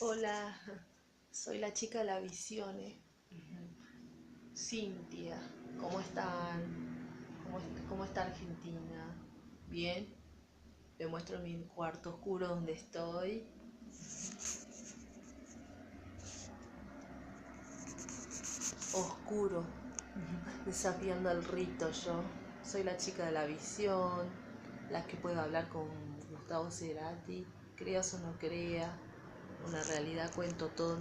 Hola, soy la chica de la visión, Cintia. ¿Cómo están? ¿Cómo está Argentina? ¿Bien? Le muestro mi cuarto oscuro donde estoy. Oscuro, desafiando al rito yo. Soy la chica de la visión, la que puede hablar con Gustavo Cerati, creas o no crea. Una realidad cuento todo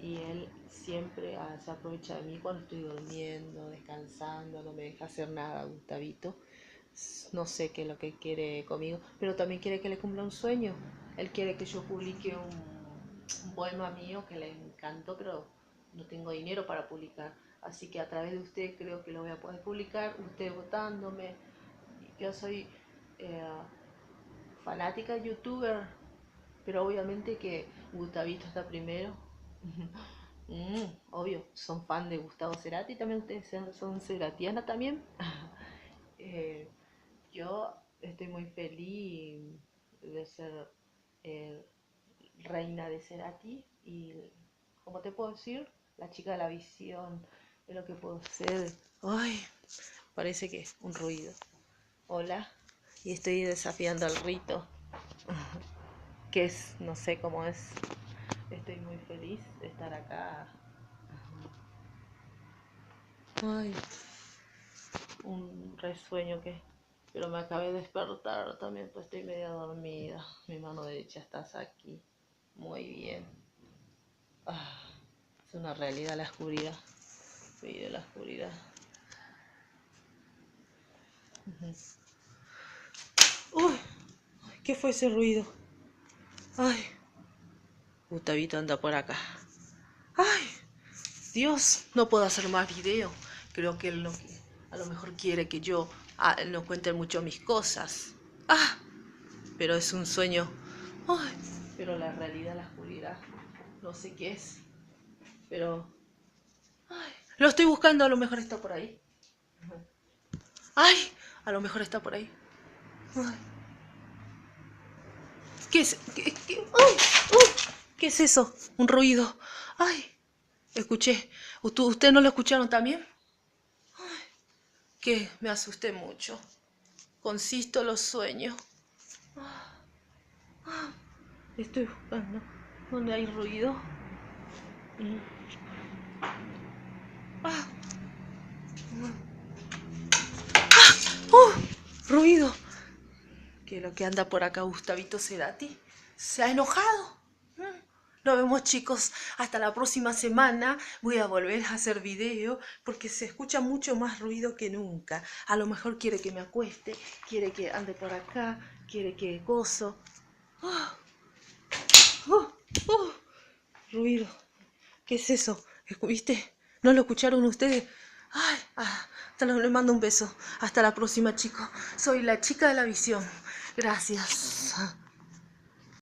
y él siempre se aprovecha de mí cuando estoy durmiendo, descansando, no me deja hacer nada, Gustavito. No sé qué es lo que quiere conmigo, pero también quiere que le cumpla un sueño. Él quiere que yo publique un poema mío que le encantó, pero no tengo dinero para publicar. Así que a través de usted creo que lo voy a poder publicar, usted votándome. Yo soy eh, fanática youtuber, pero obviamente que Gustavito está primero. Obvio, son fan de Gustavo Cerati, también ustedes son ceratiana también. Eh, yo estoy muy feliz de ser eh, reina de Cerati y, como te puedo decir, la chica de la visión es lo que puedo ser. Ay, parece que es un ruido. Hola, y estoy desafiando al rito, que es, no sé cómo es. Estoy muy feliz de estar acá. Ay, un resueño que... Pero me acabé de despertar también, pues estoy media dormida. Mi mano derecha está aquí. Muy bien. Es una realidad la oscuridad. Soy de la oscuridad. Uy, ¿qué fue ese ruido? Ay, Gustavito anda por acá. Ay, Dios, no puedo hacer más video. Creo que él no, a lo mejor quiere que yo no cuente mucho mis cosas. Ah, pero es un sueño. Ay, pero la realidad, la oscuridad, no sé qué es. Pero ay, lo estoy buscando, a lo mejor está por ahí. Ay, a lo mejor está por ahí. Ay, ¿qué es? Ay, ¿qué es eso? Un ruido. Ay, escuché. ¿Ustedes no lo escucharon también? Que me asusté mucho. Consisto los sueños. Estoy buscando donde hay ruido. Ah, ruido. Que lo que anda por acá Gustavito Cerati se ha enojado. Nos vemos, chicos, hasta la próxima semana. Voy a volver a hacer video porque se escucha mucho más ruido que nunca. A lo mejor quiere que me acueste, quiere que ande por acá, quiere que gozo. Oh, oh, oh. Ruido. ¿Qué es eso? ¿Viste? ¿No lo escucharon ustedes? Ay, les mando un beso. Hasta la próxima, chicos. Soy la chica de la visión. Gracias.